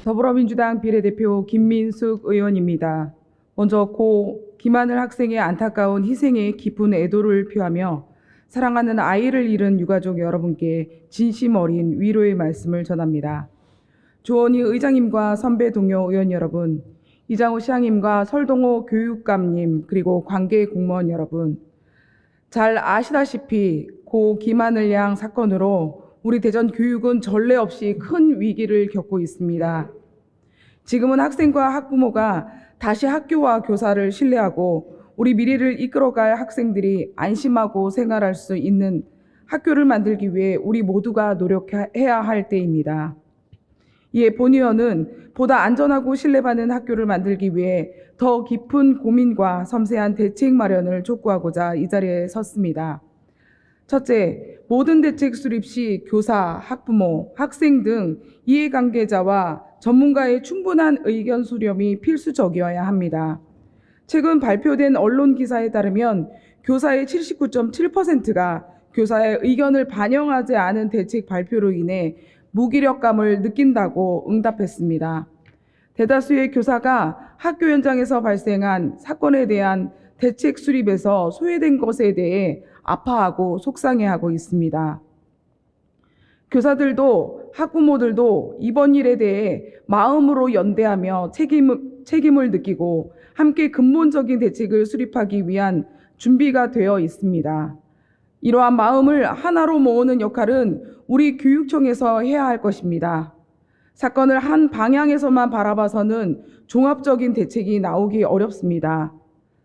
더불어민주당 비례대표 김민숙 의원입니다. 먼저 고 김하늘 학생의 안타까운 희생에 깊은 애도를 표하며 사랑하는 아이를 잃은 유가족 여러분께 진심 어린 위로의 말씀을 전합니다. 조원희 의장님과 선배 동료 의원 여러분, 이장우 시장님과 설동호 교육감님, 그리고 관계 공무원 여러분, 잘 아시다시피 고 김하늘 양 사건으로 우리 대전 교육은 전례 없이 큰 위기를 겪고 있습니다. 지금은 학생과 학부모가 다시 학교와 교사를 신뢰하고 우리 미래를 이끌어갈 학생들이 안심하고 생활할 수 있는 학교를 만들기 위해 우리 모두가 노력해야 할 때입니다. 이에 본 의원은 보다 안전하고 신뢰받는 학교를 만들기 위해 더 깊은 고민과 섬세한 대책 마련을 촉구하고자 이 자리에 섰습니다. 첫째, 모든 대책 수립 시 교사, 학부모, 학생 등 이해관계자와 전문가의 충분한 의견 수렴이 필수적이어야 합니다. 최근 발표된 언론 기사에 따르면 교사의 79.7%가 교사의 의견을 반영하지 않은 대책 발표로 인해 무기력감을 느낀다고 응답했습니다. 대다수의 교사가 학교 현장에서 발생한 사건에 대한 대책 수립에서 소외된 것에 대해 아파하고 속상해하고 있습니다. 교사들도 학부모들도 이번 일에 대해 마음으로 연대하며 책임을 느끼고 함께 근본적인 대책을 수립하기 위한 준비가 되어 있습니다. 이러한 마음을 하나로 모으는 역할은 우리 교육청에서 해야 할 것입니다. 사건을 한 방향에서만 바라봐서는 종합적인 대책이 나오기 어렵습니다.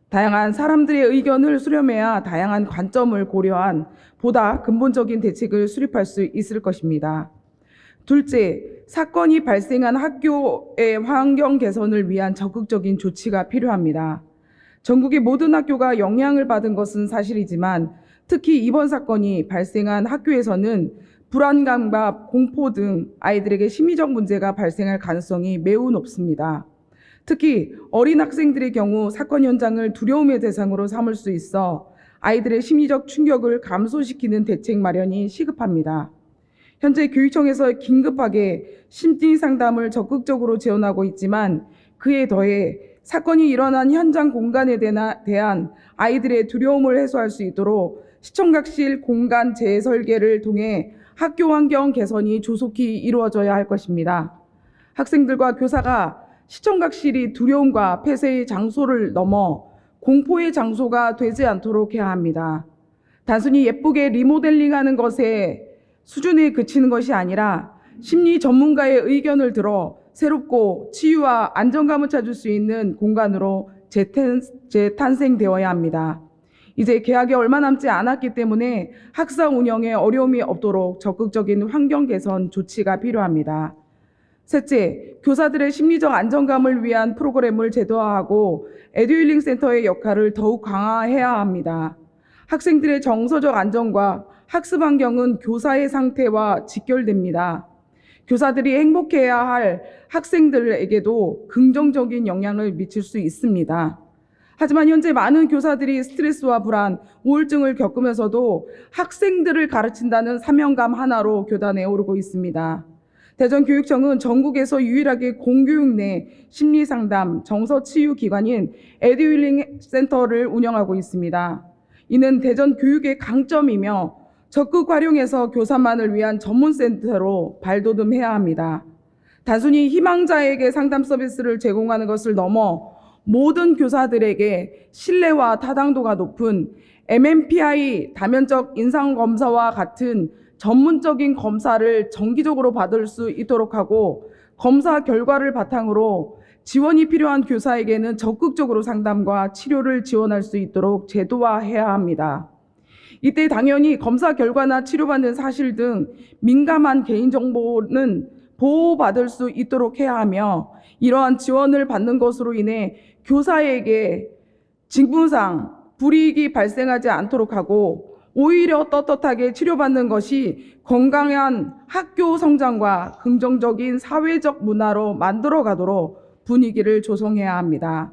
다양한 사람들의 의견을 수렴해야 다양한 관점을 고려한 보다 근본적인 대책을 수립할 수 있을 것입니다. 둘째, 사건이 발생한 학교의 환경 개선을 위한 적극적인 조치가 필요합니다. 전국의 모든 학교가 영향을 받은 것은 사실이지만 특히 이번 사건이 발생한 학교에서는 불안감과 공포 등 아이들에게 심리적 문제가 발생할 가능성이 매우 높습니다. 특히 어린 학생들의 경우 사건 현장을 두려움의 대상으로 삼을 수 있어 아이들의 심리적 충격을 감소시키는 대책 마련이 시급합니다. 현재 교육청에서 긴급하게 심리 상담을 적극적으로 지원하고 있지만 그에 더해 사건이 일어난 현장 공간에 대한 아이들의 두려움을 해소할 수 있도록 시청각실 공간 재설계를 통해 학교 환경 개선이 조속히 이루어져야 할 것입니다. 학생들과 교사가 시청각실이 두려움과 폐쇄의 장소를 넘어 공포의 장소가 되지 않도록 해야 합니다. 단순히 예쁘게 리모델링하는 것에 수준에 그치는 것이 아니라 심리 전문가의 의견을 들어 새롭고 치유와 안정감을 찾을 수 있는 공간으로 재탄생되어야 합니다. 이제 개학이 얼마 남지 않았기 때문에 학사 운영에 어려움이 없도록 적극적인 환경 개선 조치가 필요합니다. 셋째, 교사들의 심리적 안정감을 위한 프로그램을 제도화하고 에듀힐링 센터의 역할을 더욱 강화해야 합니다. 학생들의 정서적 안정과 학습 환경은 교사의 상태와 직결됩니다. 교사들이 행복해야 할 학생들에게도 긍정적인 영향을 미칠 수 있습니다. 하지만 현재 많은 교사들이 스트레스와 불안, 우울증을 겪으면서도 학생들을 가르친다는 사명감 하나로 교단에 오르고 있습니다. 대전교육청은 전국에서 유일하게 공교육 내 심리상담, 정서치유기관인 에듀힐링 센터를 운영하고 있습니다. 이는 대전교육의 강점이며 적극 활용해서 교사만을 위한 전문센터로 발돋움해야 합니다. 단순히 희망자에게 상담 서비스를 제공하는 것을 넘어 모든 교사들에게 신뢰와 타당도가 높은 MMPI 다면적 인상검사와 같은 전문적인 검사를 정기적으로 받을 수 있도록 하고 검사 결과를 바탕으로 지원이 필요한 교사에게는 적극적으로 상담과 치료를 지원할 수 있도록 제도화해야 합니다. 이때 당연히 검사 결과나 치료받는 사실 등 민감한 개인정보는 보호받을 수 있도록 해야 하며 이러한 지원을 받는 것으로 인해 교사에게 직무상 불이익이 발생하지 않도록 하고 오히려 떳떳하게 치료받는 것이 건강한 학교 성장과 긍정적인 사회적 문화로 만들어가도록 분위기를 조성해야 합니다.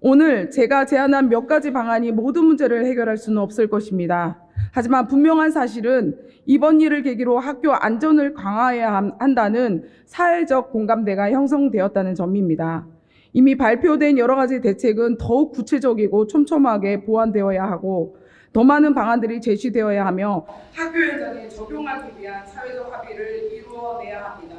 오늘 제가 제안한 몇 가지 방안이 모든 문제를 해결할 수는 없을 것입니다. 하지만 분명한 사실은 이번 일을 계기로 학교 안전을 강화해야 한다는 사회적 공감대가 형성되었다는 점입니다. 이미 발표된 여러 가지 대책은 더욱 구체적이고 촘촘하게 보완되어야 하고 더 많은 방안들이 제시되어야 하며 학교 현장에 적용하기 위한 사회적 합의를 이루어내야 합니다.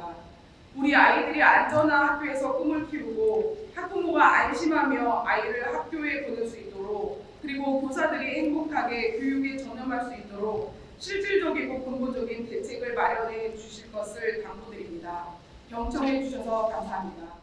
우리 아이들이 안전한 학교에서 꿈을 키우고 학부모가 안심하며 아이를 학교에 보낼 수 있도록, 그리고 교사들이 행복하게 교육에 전념할 수 있도록 실질적이고 근본적인 대책을 마련해 주실 것을 당부드립니다. 경청해 주셔서 감사합니다.